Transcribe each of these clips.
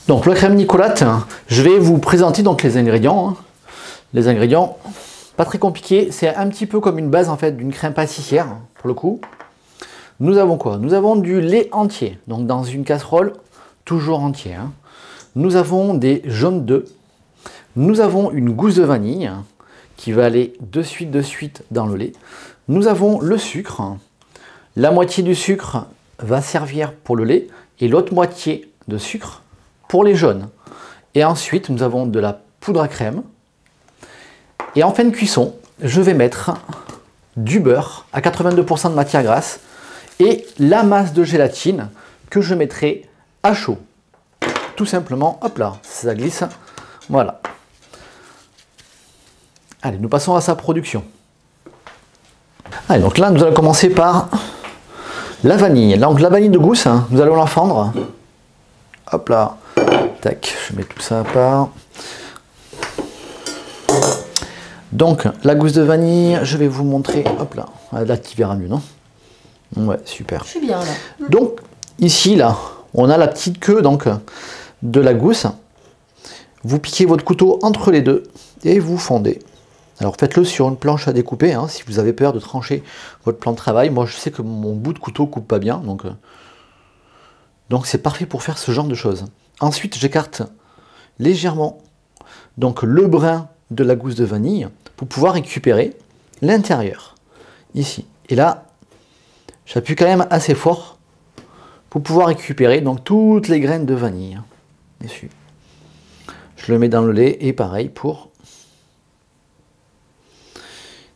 Donc la crème Nicolate, je vais vous présenter donc les ingrédients. Les ingrédients, pas très compliqués, c'est un petit peu comme une base en fait d'une crème pâtissière pour le coup. Nous avons quoi? Nous avons du lait entier, donc dans une casserole toujours entier. Nous avons des jaunes d'œufs. Nous avons une gousse de vanille qui va aller de suite dans le lait. Nous avons le sucre. La moitié du sucre va servir pour le lait et l'autre moitié de sucre pour les jaunes. Et ensuite, nous avons de la poudre à crème. Et en fin de cuisson, je vais mettre du beurre à 82% de matière grasse et la masse de gélatine que je mettrai à chaud. Tout simplement, hop là, ça glisse. Voilà. Allez, nous passons à sa production. Allez, donc là, nous allons commencer par la vanille. Donc la vanille de gousse, nous allons la fendre. Hop là. Tac, je mets tout ça à part. Donc, la gousse de vanille, je vais vous montrer. Hop là. Là, tu verras mieux, non? Ouais, super. Je suis bien là. Donc, ici, là, on a la petite queue donc, de la gousse. Vous piquez votre couteau entre les deux et vous fondez. Alors, faites-le sur une planche à découper, si vous avez peur de trancher votre plan de travail. Moi, je sais que mon bout de couteau coupe pas bien, donc c'est parfait pour faire ce genre de choses. Ensuite, j'écarte légèrement donc le brin de la gousse de vanille pour pouvoir récupérer l'intérieur ici. Et là, j'appuie quand même assez fort pour pouvoir récupérer donc toutes les graines de vanille dessus. Je le mets dans le lait et pareil pour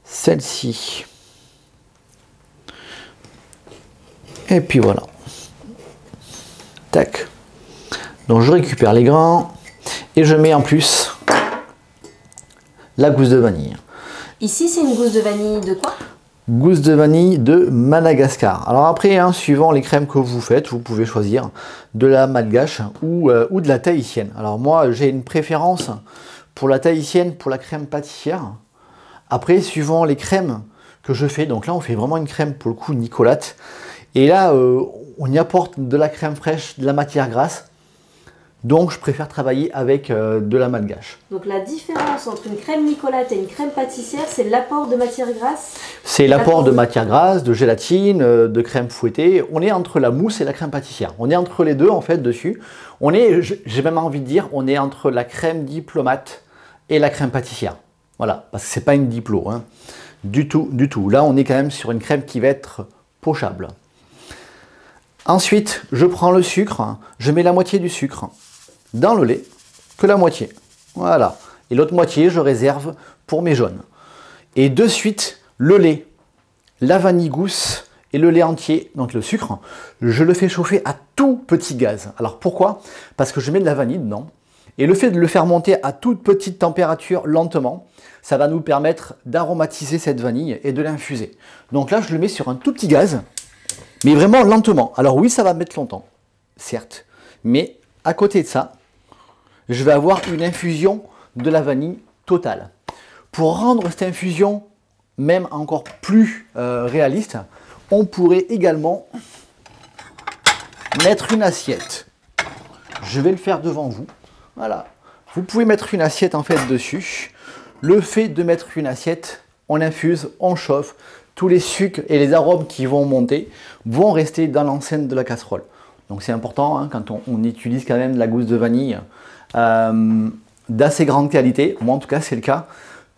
celle-ci. Et puis voilà. Tac. Donc je récupère les grains et je mets en plus la gousse de vanille. Ici, c'est une gousse de vanille de quoi? Gousse de vanille de Madagascar. Alors après, suivant les crèmes que vous faites, vous pouvez choisir de la malgache ou de la tahitienne. Alors moi, j'ai une préférence pour la tahitienne, pour la crème pâtissière. Après, suivant les crèmes que je fais, donc là, on fait vraiment une crème pour le coup Nicolate. Et là, on y apporte de la crème fraîche, de la matière grasse. Donc, je préfère travailler avec de la malgache. Donc, la différence entre une crème Nicolate et une crème pâtissière, c'est l'apport de matière grasse? C'est l'apport de matière grasse, de gélatine, de crème fouettée. On est entre la mousse et la crème pâtissière. On est entre les deux, en fait, dessus. On est, j'ai même envie de dire, on est entre la crème diplomate et la crème pâtissière. Voilà, parce que c'est pas une diplo, du tout, du tout. Là, on est quand même sur une crème qui va être pochable. Ensuite, je prends le sucre, je mets la moitié du sucre dans le lait, que la moitié. Voilà. Et l'autre moitié, je réserve pour mes jaunes. Et de suite, le lait, la vanille gousse et le lait entier, donc le sucre, je le fais chauffer à tout petit gaz. Alors pourquoi? Parce que je mets de la vanille dedans. Et le fait de le faire monter à toute petite température lentement, ça va nous permettre d'aromatiser cette vanille et de l'infuser. Donc là, je le mets sur un tout petit gaz, mais vraiment lentement. Alors oui, ça va mettre longtemps, certes. Mais à côté de ça, je vais avoir une infusion de la vanille totale. Pour rendre cette infusion même encore plus réaliste, on pourrait également mettre une assiette. Je vais le faire devant vous. Voilà. Vous pouvez mettre une assiette en fait dessus. Le fait de mettre une assiette, on infuse, on chauffe. Tous les sucres et les arômes qui vont monter vont rester dans l'enceinte de la casserole. Donc c'est important quand on utilise quand même de la gousse de vanille d'assez grande qualité. Moi en tout cas c'est le cas.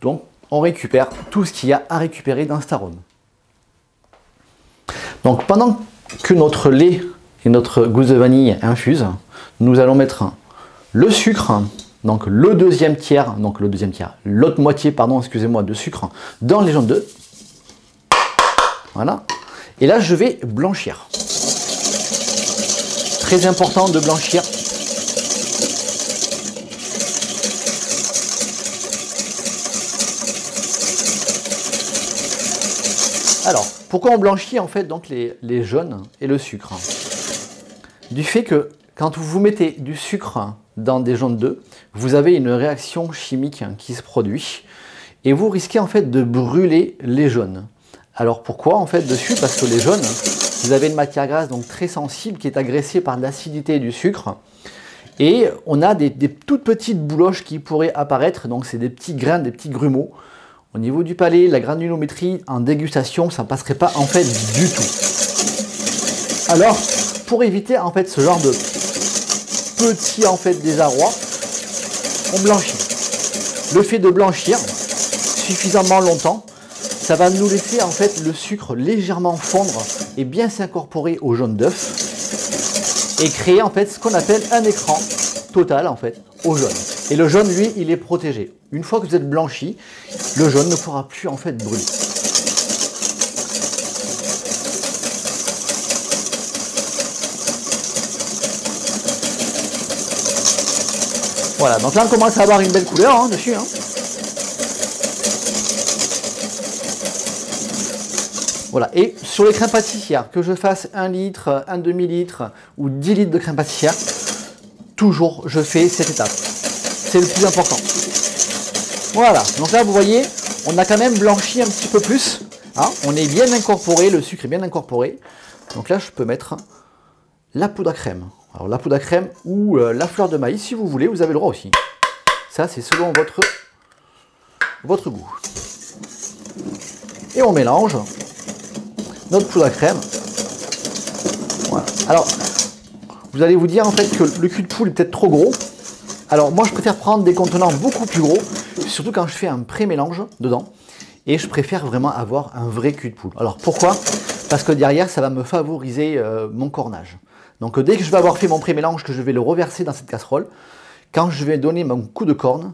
Donc on récupère tout ce qu'il y a à récupérer dans cet arôme. Donc pendant que notre lait et notre gousse de vanille infusent, nous allons mettre le sucre, donc l'autre moitié, pardon, excusez-moi, de sucre dans les jaunes d'œufs. Voilà. Et là, je vais blanchir. Très important de blanchir. Alors, pourquoi on blanchit en fait donc les jaunes et le sucre? Du fait que quand vous mettez du sucre dans des jaunes d'œufs, vous avez une réaction chimique qui se produit et vous risquez en fait de brûler les jaunes. Alors pourquoi en fait dessus? Parce que les jaunes, vous avez une matière grasse donc très sensible qui est agressée par l'acidité du sucre Et on a des toutes petites bouloches qui pourraient apparaître, donc c'est des petits grains, des petits grumeaux. Au niveau du palais, la granulométrie en dégustation, ça ne passerait pas en fait du tout. Alors, pour éviter en fait ce genre de petits en fait désarroi, on blanchit. Le fait de blanchir suffisamment longtemps, ça va nous laisser en fait le sucre légèrement fondre et bien s'incorporer au jaune d'œuf et créer en fait ce qu'on appelle un écran total en fait au jaune. Et le jaune, lui, il est protégé. Une fois que vous êtes blanchi, le jaune ne pourra plus en fait brûler. Voilà, donc là on commence à avoir une belle couleur hein, dessus. Hein. Voilà, et sur les crèmes pâtissières, que je fasse 1 litre, 1 demi-litre ou 10 litres de crème pâtissière, toujours je fais cette étape. C'est le plus important. Voilà, donc là vous voyez, on a quand même blanchi un petit peu plus. Hein, on est bien incorporé, le sucre est bien incorporé. Donc là je peux mettre la poudre à crème. Alors la poudre à crème ou la fleur de maïs, si vous voulez, vous avez le droit aussi. Ça c'est selon votre goût. Et on mélange notre poudre à crème. Voilà. Alors, vous allez vous dire en fait que le cul de poule est peut-être trop gros. Alors moi je préfère prendre des contenants beaucoup plus gros, surtout quand je fais un pré-mélange dedans. Et je préfère vraiment avoir un vrai cul de poule. Alors pourquoi? Parce que derrière ça va me favoriser mon cornage. Donc dès que je vais avoir fait mon pré-mélange, que je vais le reverser dans cette casserole, quand je vais donner mon coup de corne,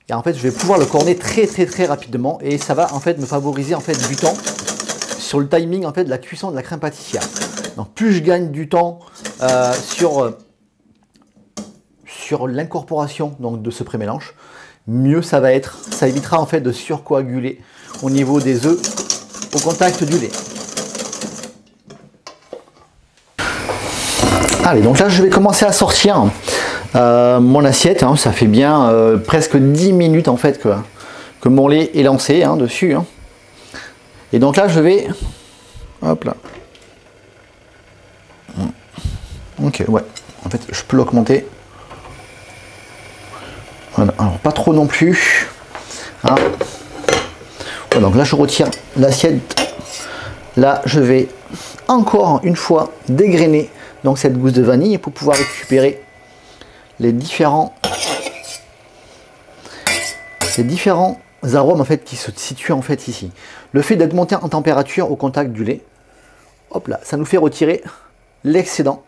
et en fait je vais pouvoir le corner très rapidement et ça va en fait me favoriser en fait du temps sur le timing en fait de la cuisson de la crème pâtissière. Donc plus je gagne du temps sur l'incorporation donc de ce pré-mélange, mieux ça va être. Ça évitera en fait de surcoaguler au niveau des œufs au contact du lait. Allez, donc là je vais commencer à sortir mon assiette. Hein, ça fait bien presque 10 minutes en fait que mon lait est lancé hein, dessus. Hein. Et donc là je vais... Hop là. Ok, ouais. En fait, je peux l'augmenter. Voilà. Alors, pas trop non plus. Hein. Voilà, donc là, je retire l'assiette. Là, je vais encore une fois dégrainer donc cette gousse de vanille pour pouvoir récupérer les différents arômes en fait qui se situent en fait ici. Le fait d'être monté en température au contact du lait, hop là, ça nous fait retirer l'excédent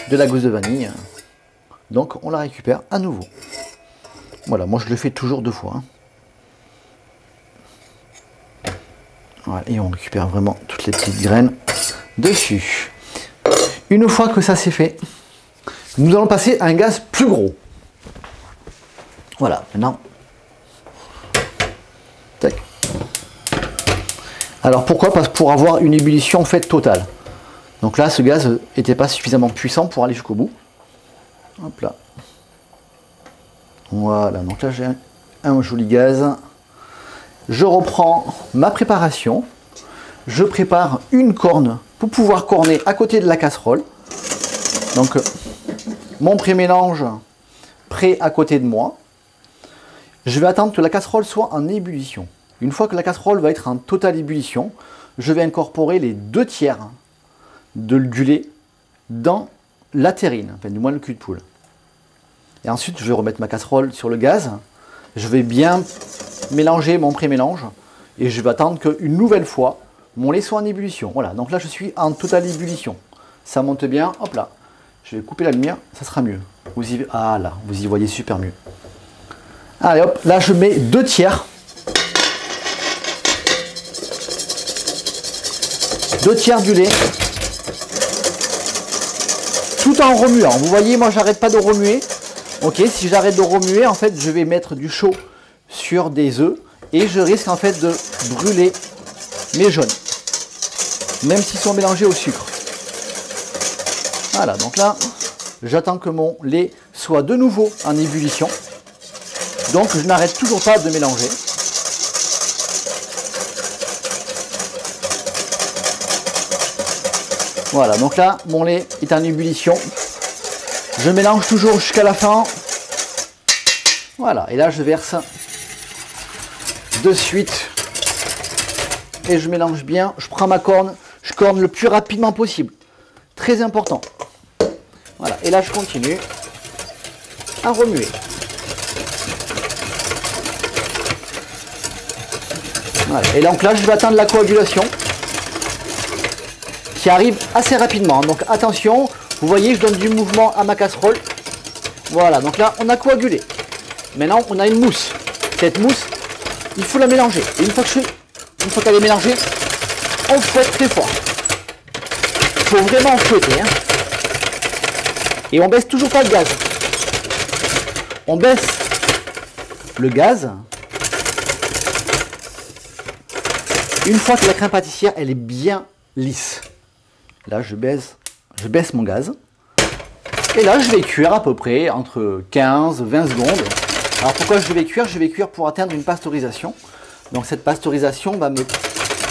de la gousse de vanille. Donc on la récupère à nouveau. Voilà, moi je le fais toujours 2 fois. Hein. Voilà, et on récupère vraiment toutes les petites graines dessus. Une fois que ça c'est fait, nous allons passer à un gaz plus gros. Voilà, maintenant. Tac. Alors pourquoi? Parce que pour avoir une ébullition en fait totale. Donc là, ce gaz n'était pas suffisamment puissant pour aller jusqu'au bout. Hop là. Voilà, donc là j'ai un joli gaz. Je reprends ma préparation. Je prépare une corne pour pouvoir corner à côté de la casserole. Donc mon pré-mélange prêt à côté de moi. Je vais attendre que la casserole soit en ébullition. Une fois que la casserole va être en totale ébullition, je vais incorporer les 2 tiers du lait dans la terrine, enfin du moins le cul de poule. Et ensuite, je vais remettre ma casserole sur le gaz. Je vais bien mélanger mon pré-mélange et je vais attendre qu'une nouvelle fois, mon lait soit en ébullition. Voilà, donc là, je suis en totale ébullition. Ça monte bien, hop là. Je vais couper la lumière, ça sera mieux. Ah là, vous y voyez super mieux. Allez hop, là je mets 2 tiers. 2 tiers du lait. Tout en remuant. Vous voyez, moi j'arrête pas de remuer. Ok, si j'arrête de remuer, en fait, je vais mettre du chaud sur des œufs et je risque en fait de brûler mes jaunes, même s'ils sont mélangés au sucre. Voilà, donc là, j'attends que mon lait soit de nouveau en ébullition. Donc je n'arrête toujours pas de mélanger. Voilà, donc là, mon lait est en ébullition. Je mélange toujours jusqu'à la fin. Voilà, et là je verse de suite. Et je mélange bien, je prends ma corne, je corne le plus rapidement possible. Très important. Voilà, et là je continue à remuer. Voilà. Et donc là je vais attendre la coagulation qui arrive assez rapidement. Donc attention, vous voyez je donne du mouvement à ma casserole. Voilà, donc là on a coagulé. Maintenant on a une mousse. Cette mousse, il faut la mélanger. Et une fois qu'elle est mélangée, on fouette très fort. Il faut vraiment fouetter. Hein. Et on baisse toujours pas le gaz. On baisse le gaz une fois que la crème pâtissière elle est bien lisse. Là je baisse mon gaz. Et là je vais cuire à peu près entre 15-20 secondes. Alors pourquoi je vais cuire? Je vais cuire pour atteindre une pasteurisation. Donc cette pasteurisation va me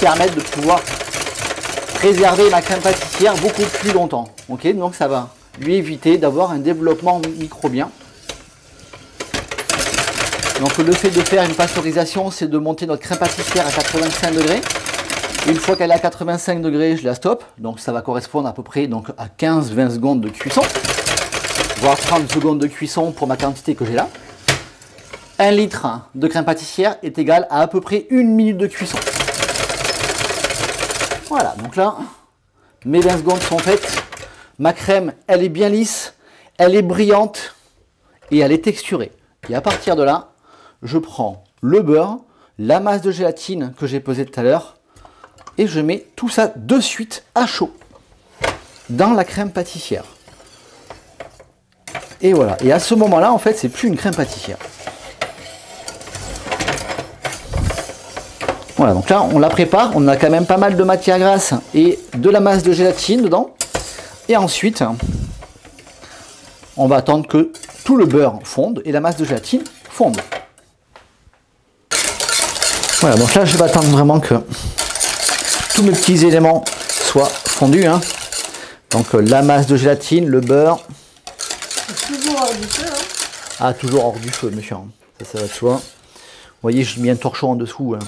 permettre de pouvoir préserver ma crème pâtissière beaucoup plus longtemps. Ok, donc ça va lui éviter d'avoir un développement microbien. Donc le fait de faire une pasteurisation, c'est de monter notre crème pâtissière à 85 degrés. Une fois qu'elle est à 85 degrés, je la stoppe. Donc ça va correspondre à peu près donc, à 15-20 secondes de cuisson. Voire 30 secondes de cuisson pour ma quantité que j'ai là. 1 litre de crème pâtissière est égal à peu près 1 minute de cuisson. Voilà, donc là, mes 20 secondes sont faites. Ma crème, elle est bien lisse, elle est brillante et elle est texturée. Et à partir de là, je prends le beurre, la masse de gélatine que j'ai pesée tout à l'heure et je mets tout ça de suite à chaud dans la crème pâtissière. Et voilà, et à ce moment-là, en fait, c'est plus une crème pâtissière. Voilà, donc là, on la prépare. On a quand même pas mal de matière grasse et de la masse de gélatine dedans. Et ensuite, on va attendre que tout le beurre fonde et la masse de gélatine fonde. Voilà, donc là, je vais attendre vraiment que tous mes petits éléments soient fondus. Hein. Donc la masse de gélatine, le beurre. Toujours hors du feu. Hein. Ah, toujours hors du feu, monsieur. Ça va de soi. Vous voyez, j'ai mis un torchon en dessous. Hein.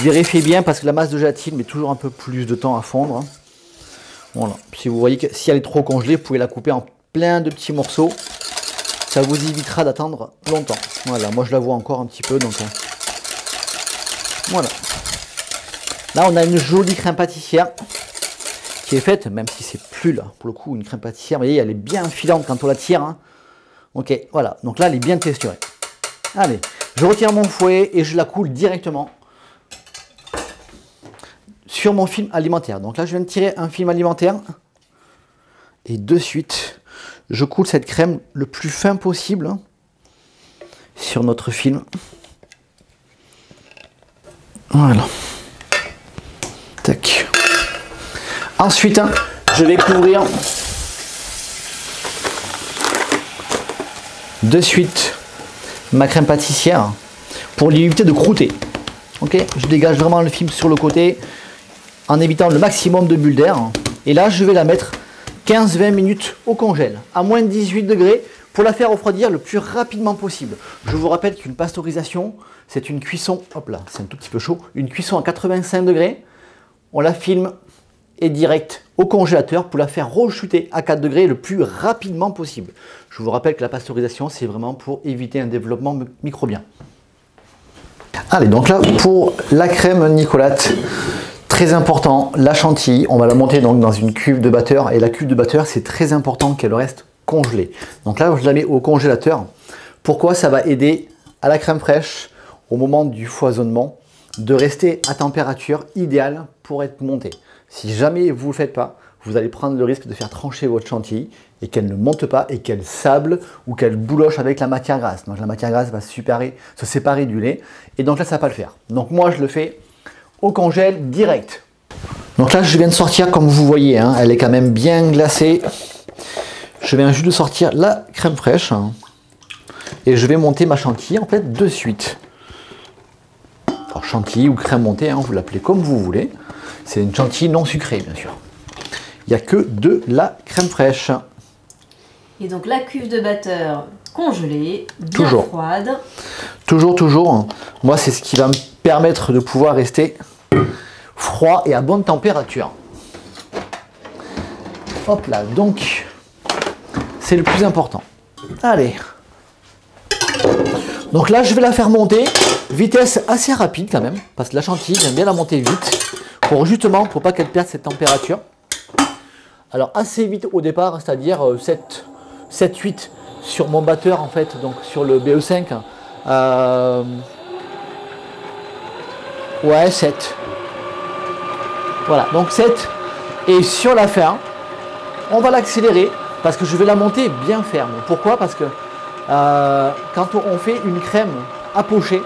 Vérifiez bien parce que la masse de gélatine met toujours un peu plus de temps à fondre. Voilà. Si vous voyez que si elle est trop congelée, vous pouvez la couper en plein de petits morceaux. Ça vous évitera d'attendre longtemps. Voilà, moi je la vois encore un petit peu. Donc voilà. Là on a une jolie crème pâtissière qui est faite, même si c'est plus là, pour le coup, une crème pâtissière. Vous voyez, elle est bien filante quand on la tire. Hein. Ok, voilà. Donc là, elle est bien texturée. Allez, je retire mon fouet et je la coule directement sur mon film alimentaire. Donc là, je viens de tirer un film alimentaire et de suite, je coule cette crème le plus fin possible sur notre film. Voilà. Tac. Ensuite, je vais couvrir de suite ma crème pâtissière pour l'éviter de croûter. Ok, je dégage vraiment le film sur le côté en évitant le maximum de bulles d'air. Et là, je vais la mettre 15-20 minutes au congèle, à moins de 18 degrés, pour la faire refroidir le plus rapidement possible. Je vous rappelle qu'une pasteurisation, c'est une cuisson, hop là, c'est un tout petit peu chaud, une cuisson à 85 degrés. On la filme et direct au congélateur pour la faire rechuter à 4 degrés le plus rapidement possible. Je vous rappelle que la pasteurisation, c'est vraiment pour éviter un développement microbien. Allez, donc là, pour la crème Nicolate, très important, la chantilly, on va la monter donc dans une cuve de batteur. Et la cuve de batteur, c'est très important qu'elle reste congelée. Donc là, je la mets au congélateur. Pourquoi? Ça va aider à la crème fraîche, au moment du foisonnement, de rester à température idéale pour être montée. Si jamais vous ne le faites pas, vous allez prendre le risque de faire trancher votre chantilly et qu'elle ne monte pas et qu'elle sable ou qu'elle bouloche avec la matière grasse. Donc la matière grasse va se séparer du lait et donc là, ça ne va pas le faire. Donc moi, je le fais au congèle direct. Donc là, je viens de sortir, comme vous voyez, hein, elle est quand même bien glacée. Je viens juste de sortir la crème fraîche et je vais monter ma chantilly en fait de suite. Alors chantilly ou crème montée, hein, vous l'appelez comme vous voulez. C'est une chantilly non sucrée, bien sûr. Il n'y a que de la crème fraîche. Et donc la cuve de batteur congelée, bien froide. Toujours. Moi, c'est ce qui va me permettre de pouvoir rester froid et à bonne température. Hop là, donc, c'est le plus important. Allez. Donc là, je vais la faire monter. Vitesse assez rapide quand même, parce que la chantilly, j'aime bien la monter vite, pour pas qu'elle perde cette température. Alors assez vite au départ, c'est-à-dire 7-8 sur mon batteur en fait, donc sur le BE5. Ouais, 7. Voilà, donc 7. Et sur la fin, on va l'accélérer parce que je vais la monter bien ferme. Pourquoi? Parce que quand on fait une crème à pocher,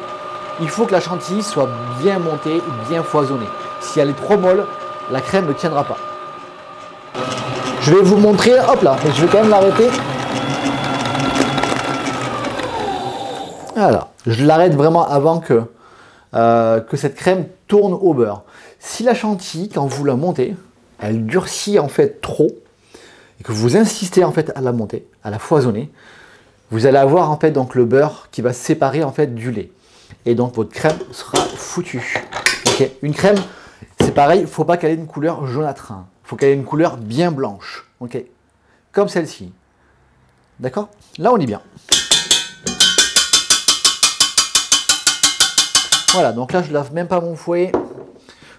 il faut que la chantilly soit bien montée et bien foisonnée. Si elle est trop molle, la crème ne tiendra pas. Je vais vous montrer, hop là, mais je vais quand même l'arrêter. Voilà, je l'arrête vraiment avant que cette crème tourne au beurre. Si la chantilly, quand vous la montez, elle durcit en fait trop, et que vous insistez en fait à la monter, à la foisonner, vous allez avoir en fait donc le beurre qui va se séparer en fait du lait. Et donc votre crème sera foutue. Okay. Une crème, c'est pareil, il ne faut pas qu'elle ait une couleur jaunâtre. Il faut qu'elle ait une couleur bien blanche. Okay. Comme celle-ci. D'accord? Là, on est bien. Voilà, donc là, je ne lave même pas mon fouet.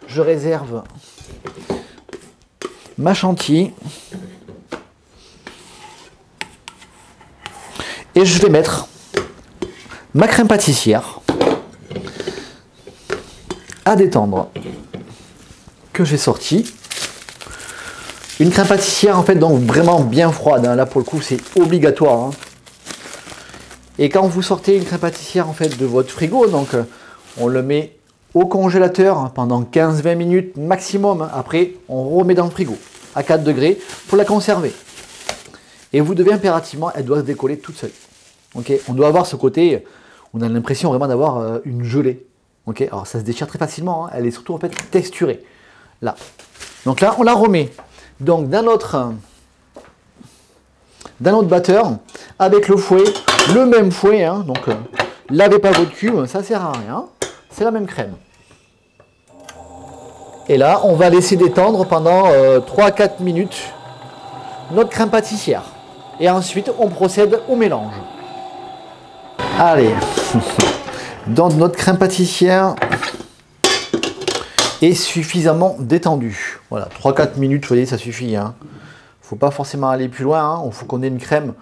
Je réserve ma chantilly. Et je vais mettre ma crème pâtissière à détendre que j'ai sorti. Une crème pâtissière en fait donc vraiment bien froide, hein. Là pour le coup c'est obligatoire, hein. Et quand vous sortez une crème pâtissière en fait de votre frigo, donc on le met au congélateur pendant 15-20 minutes maximum, hein. Après on remet dans le frigo à 4 degrés pour la conserver. Et vous devez impérativement, elle doit se décoller toute seule. Okay, on doit avoir ce côté, on a l'impression vraiment d'avoir une gelée. Okay, alors ça se déchire très facilement, hein. Elle est surtout en fait texturée. Là. Donc là, on la remet donc dans notre batteur avec le fouet, le même fouet. Hein, donc lavez pas votre cube, ça sert à rien. C'est la même crème. Et là, on va laisser détendre pendant 3-4 minutes notre crème pâtissière. Et ensuite, on procède au mélange. Allez, donc notre crème pâtissière est suffisamment détendue. Voilà, 3-4 minutes, vous voyez, ça suffit. Il ne faut pas forcément aller plus loin. Hein. Il faut qu'on ait une crème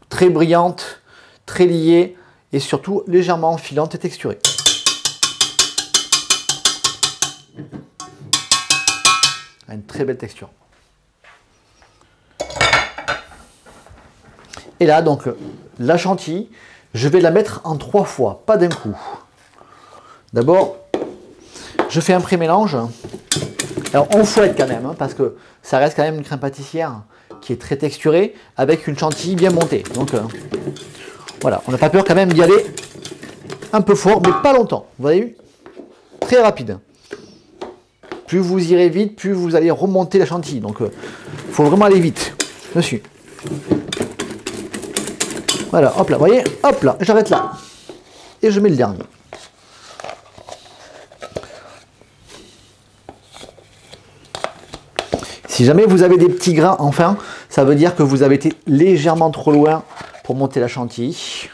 très brillante, très liée et surtout légèrement filante et texturée. Une très belle texture. Et là, donc, la chantilly, je vais la mettre en 3 fois, pas d'un coup. D'abord, je fais un pré-mélange. Alors, on fouette quand même, hein, parce que ça reste quand même une crème pâtissière qui est très texturée, avec une chantilly bien montée. Donc, voilà, on n'a pas peur quand même d'y aller un peu fort, mais pas longtemps. Vous avez très rapide. Plus vous irez vite, plus vous allez remonter la chantilly. Donc, il faut vraiment aller vite dessus. Voilà, hop là, vous voyez, hop là, j'arrête là. Et je mets le dernier. Si jamais vous avez des petits grains, enfin, ça veut dire que vous avez été légèrement trop loin pour monter la chantilly.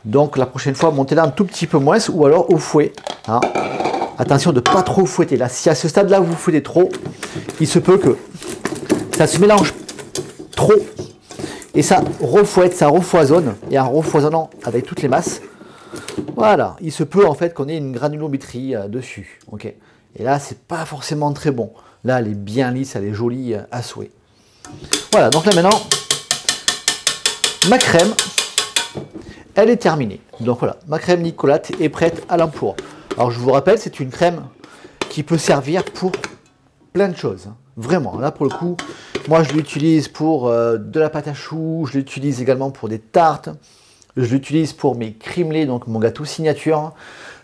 Donc la prochaine fois, montez-la un tout petit peu moins ou alors au fouet. Hein. Attention de ne pas trop fouetter. Là, si à ce stade-là, vous fouettez trop, il se peut que ça se mélange trop. Et ça refouette, ça refoisonne. Et en refoisonnant avec toutes les masses, voilà, il se peut en fait qu'on ait une granulométrie dessus. Okay. Et là, c'est pas forcément très bon. Là, elle est bien lisse, elle est jolie à souhait. Voilà, donc là maintenant, ma crème, elle est terminée. Donc voilà, ma crème Nicolate est prête à l'emploi. Alors je vous rappelle, c'est une crème qui peut servir pour plein de choses. Vraiment, là pour le coup, moi je l'utilise pour de la pâte à choux, je l'utilise également pour des tartes, Je l'utilise pour mes crimelés, donc mon gâteau signature.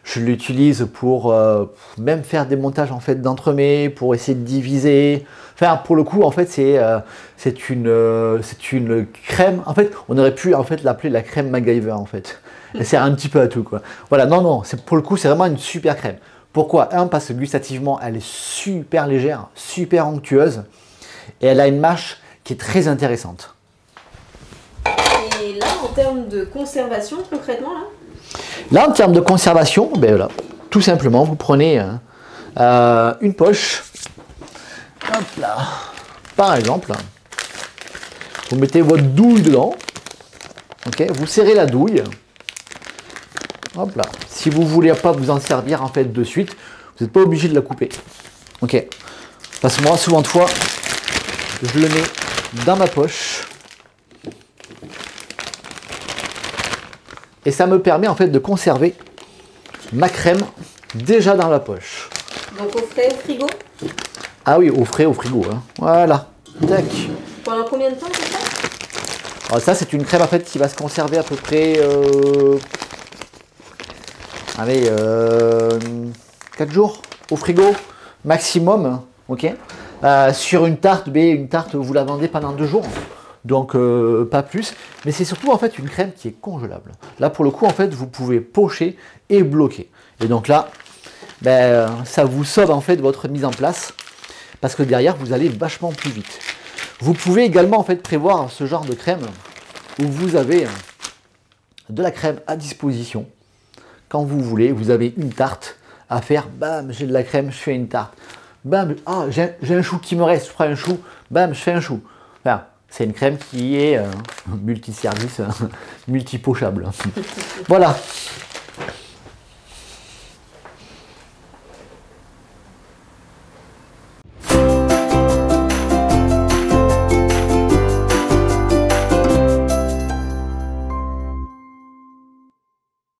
Je l'utilise pour même faire des montages en fait d'entremets, pour essayer de diviser. Enfin, pour le coup, en fait, c'est une crème. En fait, on aurait pu en fait l'appeler la crème MacGyver en fait. Elle sert un petit peu à tout quoi. Voilà, non, pour le coup, c'est vraiment une super crème. Pourquoi? Parce que gustativement, elle est super légère, super onctueuse, et elle a une mâche qui est très intéressante. Et là, en termes de conservation, concrètement, là, en termes de conservation, ben voilà, tout simplement, vous prenez une poche. Hop là. Par exemple, vous mettez votre douille dedans. Ok, vous serrez la douille. Hop là. Si vous ne voulez pas vous en servir en fait de suite, vous n'êtes pas obligé de la couper. Ok. Parce que moi, souvent de fois, je le mets dans ma poche. Et ça me permet en fait de conserver ma crème déjà dans la poche. Donc au frais, au frigo? Ah oui, au frais, au frigo. Hein. Voilà. Tac. Pendant combien de temps c'est ça? Alors ça, c'est une crème en fait qui va se conserver à peu près 4 jours au frigo maximum. Ok. Sur une tarte, vous la vendez pendant 2 jours. Donc pas plus, mais c'est surtout en fait une crème qui est congelable. Là pour le coup en fait vous pouvez pocher et bloquer. Et donc là, ça vous sauve en fait votre mise en place parce que derrière vous allez vachement plus vite. Vous pouvez également en fait prévoir ce genre de crème où vous avez de la crème à disposition. Quand vous voulez, vous avez une tarte à faire, bam, j'ai de la crème, je fais une tarte. Bam, ah, j'ai un chou qui me reste, je ferai un chou, bam, je fais un chou. Enfin, c'est une crème qui est multiservice, multipochable. Voilà.